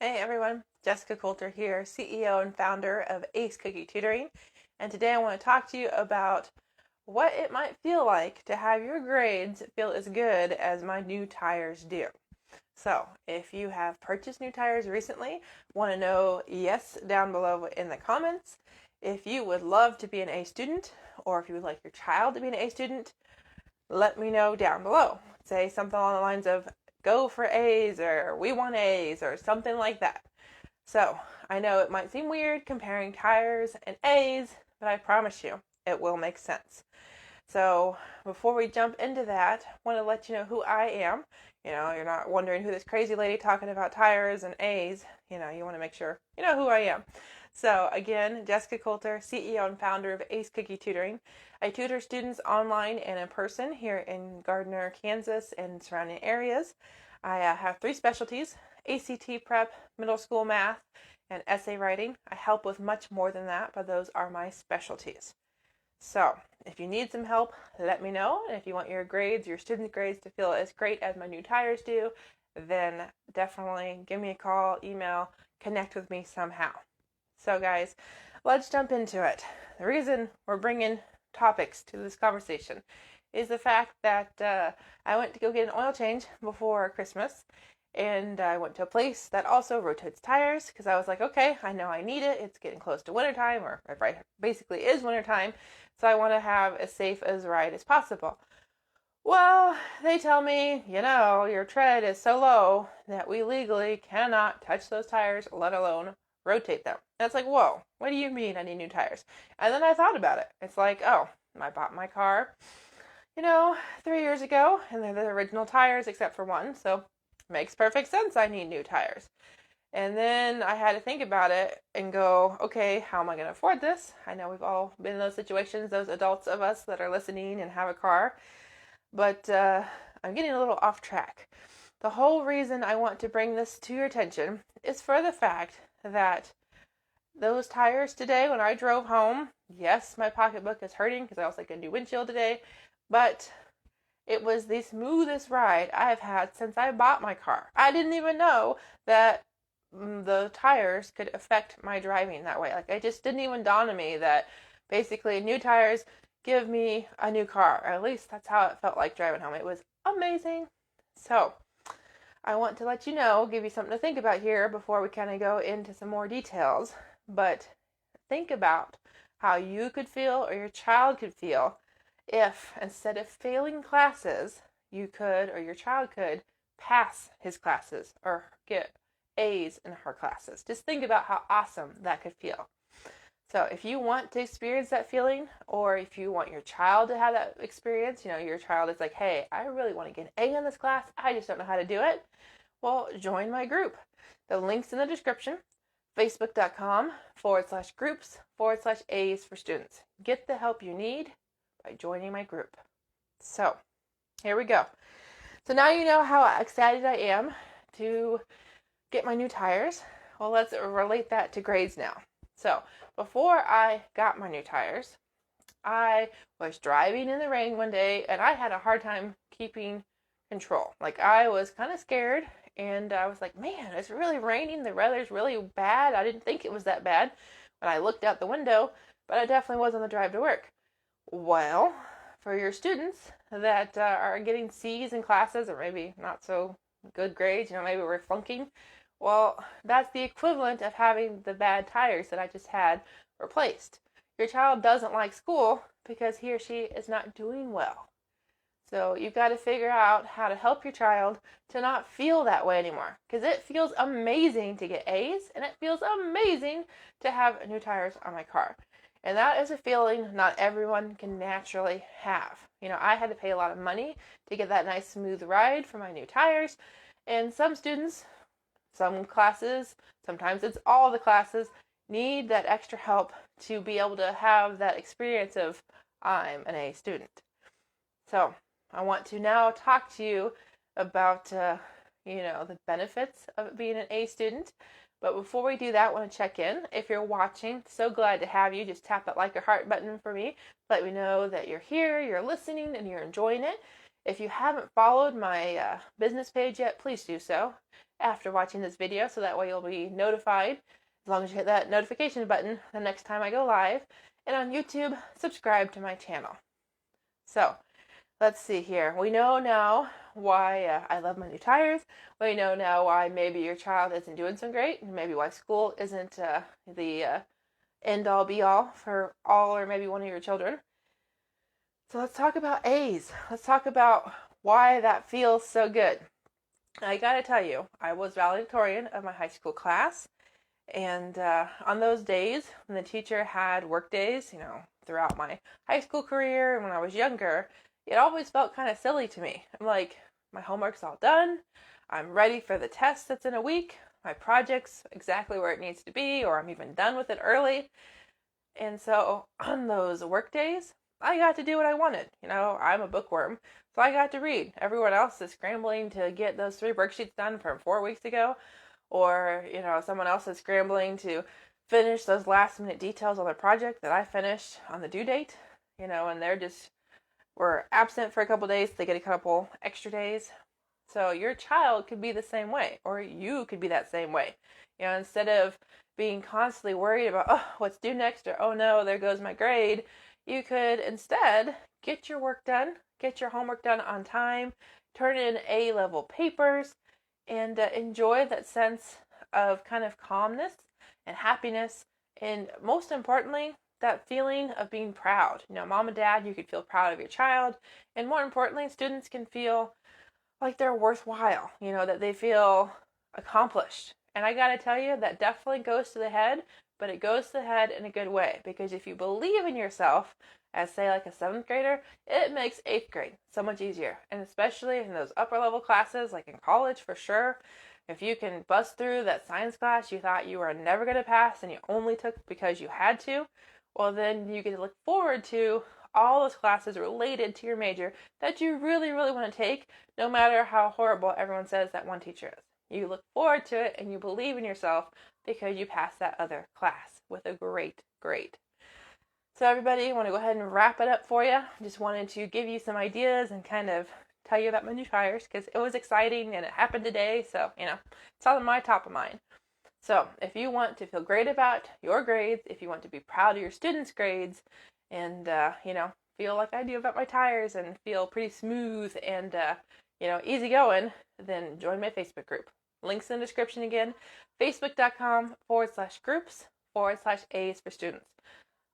Hey everyone, Jessica Coulter here, CEO and founder of Ace Cookie Tutoring, and today I want to talk to you about what it might feel like to have your grades feel as good as my new tires do. So, if you have purchased new tires recently, want to know yes down below in the comments. If you would love to be an A student, or if you would like your child to be an A student, let me know down below. Say something along the lines of go for A's or we want A's or something like that. So, I know it might seem weird comparing tires and A's, but I promise you it will make sense. So, before we jump into that, I want to let you know who I am. You're not wondering who this crazy lady talking about tires and A's. You want to make sure you know who I am. So, again, Jessica Coulter, CEO and founder of Ace Cookie Tutoring. I tutor students online and in person here in Gardner, Kansas, and surrounding areas. I have three specialties: ACT prep, middle school math, and essay writing. I help with much more than that, but those are my specialties. So, if you need some help, let me know. And if you want your grades, your student grades, to feel as great as my new tires do, then definitely give me a call, email, connect with me somehow. So, guys, let's jump into it. The reason we're bringing topics to this conversation is the fact that I went to go get an oil change before Christmas, and I went to a place that also rotates tires because I was like, okay, I know I need it. It's getting close to wintertime, or it basically is wintertime, so I want to have as safe a ride as possible. Well, they tell me, your tread is so low that we legally cannot touch those tires, let alone rotate them. And it's like, whoa, what do you mean I need new tires? And then I thought about it. It's like, oh, I bought my car, 3 years ago, and they're the original tires except for one, so it makes perfect sense I need new tires. And then I had to think about it and go, okay, how am I going to afford this? I know we've all been in those situations, those adults of us that are listening and have a car. But I'm getting a little off track. The whole reason I want to bring this to your attention is for the fact that those tires today, when I drove home, yes, my pocketbook is hurting because I also got a new windshield today, but it was the smoothest ride I've had since I bought my car. I didn't even know that the tires could affect my driving that way. Like, it just didn't even dawn on me that basically new tires give me a new car. Or at least that's how it felt like driving home. It was amazing. So, I want to let you know, give you something to think about here before we kind of go into some more details. But think about how you could feel or your child could feel if instead of failing classes, you could or your child could pass his classes or get A's in her classes. Just think about how awesome that could feel. So if you want to experience that feeling, or if you want your child to have that experience, your child is like, hey, I really want to get an A in this class, I just don't know how to do it. Well, join my group. The link's in the description, facebook.com/groups/A's for students. Get the help you need by joining my group. So here we go. So now you know how excited I am to get my new tires. Well, let's relate that to grades now. So before I got my new tires, I was driving in the rain one day and I had a hard time keeping control. Like, I was kind of scared and I was like, man, it's really raining. The weather's really bad. I didn't think it was that bad when I looked out the window, but I definitely was on the drive to work. Well, for your students that are getting C's in classes or maybe not so good grades, maybe we're flunking. Well, that's the equivalent of having the bad tires that I just had replaced. Your child doesn't like school because he or she is not doing well. So you've got to figure out how to help your child to not feel that way anymore. Because it feels amazing to get A's, and it feels amazing to have new tires on my car. And that is a feeling not everyone can naturally have. I had to pay a lot of money to get that nice smooth ride for my new tires. And some students, some classes, sometimes it's all the classes, need that extra help to be able to have that experience of, I'm an A student. So I want to now talk to you about, the benefits of being an A student. But before we do that, I want to check in. If you're watching, so glad to have you. Just tap that like or heart button for me. Let me know that you're here, you're listening, and you're enjoying it. If you haven't followed my business page yet, please do so after watching this video, so that way you'll be notified as long as you hit that notification button the next time I go live. And on YouTube, subscribe to my channel. So, let's see here. We know now why I love my new tires. We know now why maybe your child isn't doing so great, and maybe why school isn't the end-all be-all for all or maybe one of your children. So let's talk about A's. Let's talk about why that feels so good. I gotta tell you, I was valedictorian of my high school class, and on those days when the teacher had work days, throughout my high school career and when I was younger, it always felt kind of silly to me. I'm like, my homework's all done. I'm ready for the test that's in a week. My project's exactly where it needs to be, or I'm even done with it early. And so on those work days, I got to do what I wanted. I'm a bookworm, so I got to read. Everyone else is scrambling to get those 3 worksheets done from 4 weeks ago, or, someone else is scrambling to finish those last minute details on their project that I finished on the due date, and they're just were absent for a couple days. They get a couple extra days. So your child could be the same way, or you could be that same way. Instead of being constantly worried about, oh, what's due next, or oh no, there goes my grade, you could instead get your work done, get your homework done on time, turn in A-level papers, and enjoy that sense of kind of calmness and happiness, and most importantly, that feeling of being proud. Mom and dad, you could feel proud of your child, and more importantly, students can feel like they're worthwhile, that they feel accomplished. And I gotta tell you, that definitely goes to the head, but it goes to the head in a good way, because if you believe in yourself, as say like a 7th grader, it makes 8th grade so much easier. And especially in those upper level classes, like in college for sure, if you can bust through that science class you thought you were never going to pass and you only took because you had to, well then you get to look forward to all those classes related to your major that you really, really want to take, no matter how horrible everyone says that one teacher is. You look forward to it and you believe in yourself because you passed that other class with a great grade. So everybody, I want to go ahead and wrap it up for you. Just wanted to give you some ideas and kind of tell you about my new tires because it was exciting and it happened today. So, it's on my top of mind. So if you want to feel great about your grades, if you want to be proud of your students' grades, and, feel like I do about my tires and feel pretty smooth and, easygoing, then join my Facebook group. Links in the description again, facebook.com/groups/A's for students.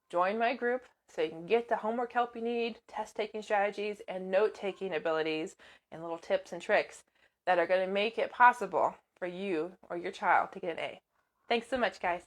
Join my group so you can get the homework help you need, test-taking strategies, and note-taking abilities, and little tips and tricks that are going to make it possible for you or your child to get an A. Thanks so much, guys.